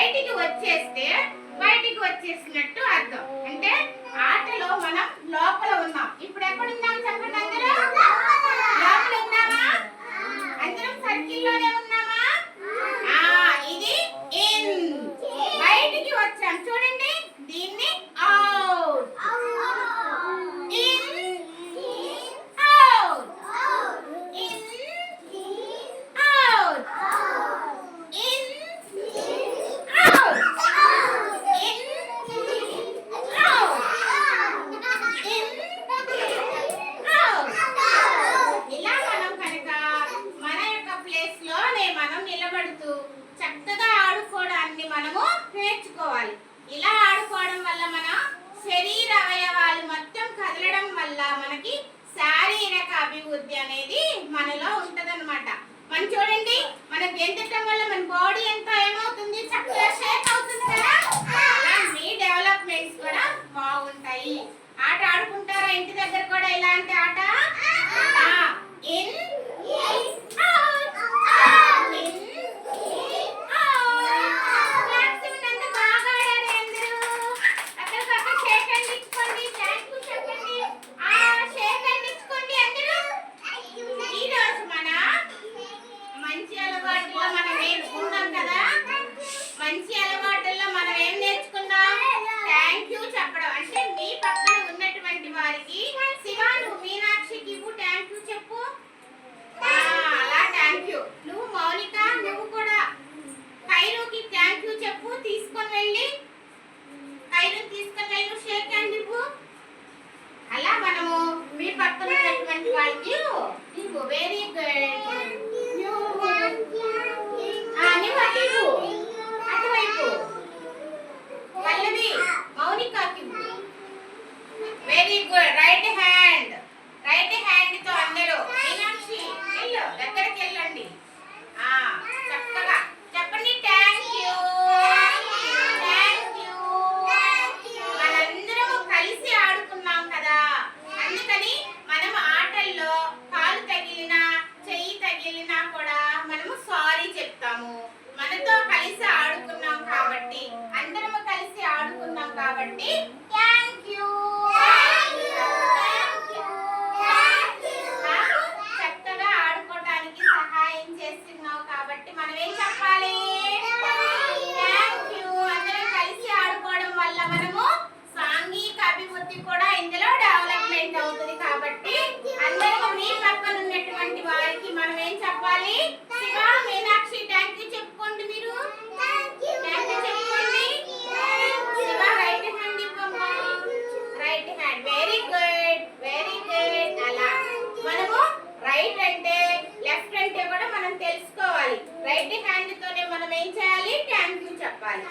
బయటికి వచ్చేస్తే బయటికి వచ్చేసినట్టు అర్థం. అంటే ఆటలో మనం లోపల ఉన్నాం. ఇప్పుడు ఎక్కడ ఉన్నాం చెప్పండి అందరూ? లోపల ఉన్నామా? అందరం సర్కిల్లోనే ఉన్నామా? ఇది ఇన్. బయటికి వచ్చాం చూడండి, దీన్ని out. In out, in out, in out, in out, in out. ఇలా మనం కనుక మన యొక్క ప్లేస్ లోనే మనం నిలబడుతూ చక్కగా ఆడుకోవడాన్ని మనము నేర్చుకోవాలి. ఇలా ఆడుకోవడం వల్ల మన శరీర అవయవాలు మొత్తం కదలడం వల్ల మనకి శారీరక అభివృద్ధి అనేది మనలో ఉంటదన్నమాట. మనం చూడండి, మనం గెంతటం వల్ల మన బాడీ ఎంత ఏమవుతుంది, చక్కగా షేక్ అవుతుంది కదా. అలా మీ డెవలప్మెంట్స్ కూడా బాగుంటాయి. ఆట ఆడుకుంటారా ఇంటి దగ్గర కూడా ఇలాంటి ఆట? ఇన్ మంచి అలవాటుల్లో మనం ఏం నేర్చుకున్నాం? థ్యాంక్ యూ చెప్పడం. అంటే మీ పక్కన ఉన్నటువంటి వారికి, శివ నువ్వు మీనాక్షికి ఇవ్వు థ్యాంక్ యూ చెప్పు. అలా థ్యాంక్ యూ. నువ్వు మౌనిక నువ్వు కూడా ఖైరుకి థ్యాంక్ యూ చెప్పు. తీసుకొని వెళ్ళి ఖైరుని తీసుకొని వెళ్ళి షేక్ హ్యాండ్ ఇవ్వు. అలా మనము మీ పక్కన ఉన్నటువంటి వాళ్ళకి ఇవ్వు. Very good. అటువైపు పల్లవి మౌనికకి very good. Right hand, right hand తో అందరూ మీనాక్షి వెళ్ళు, దగ్గరికి వెళ్ళండి. చక్కగా చెప్పండి థ్యాంక్ యూ, థ్యాంక్ యూ. మనందరం కలిసి ఆడుకున్నాం కదా, అందుకని మనం ఆటల్లో కాలు తగిలినా చెయ్యి తగిలినా కూడా మనము సారీ చెప్తాము. మనతో కలిసి ఆడుకున్నాం కాబట్టి, అందరము కలిసి ఆడుకున్నాం కాబట్టి థ్యాంక్ యూ. నాకు చక్కగా ఆడుకోవడానికి సహాయం చేస్తున్నావు కాబట్టి మనం ఏం చెప్పాలి? Thank you. అందరం కలిసి ఆడుకోవడం వల్ల మనము సాంఘిక అభివృద్ధి కూడా ఇందులో డెవలప్మెంట్ అవుతుంది. కాబట్టి అందరూ మీ పక్కన ఉన్నటువంటి వారికి మనం ఏం చెప్పాలి? శివ మీనాక్షి థ్యాంక్ యూ చెప్పుకోండి. మీరు థ్యాంక్ యూ చెప్పుకోండి. శివ రైట్ హ్యాండ్ ఇవ్వమ్మా, right hand. Very good, very good. అలా మనము రైట్ అంటే లెఫ్ట్ అంటే కూడా మనం తెలుసుకోవాలి. రైట్ హ్యాండ్ తోనే మనం ఏం చేయాలి? థ్యాంక్ యూ చెప్పాలి.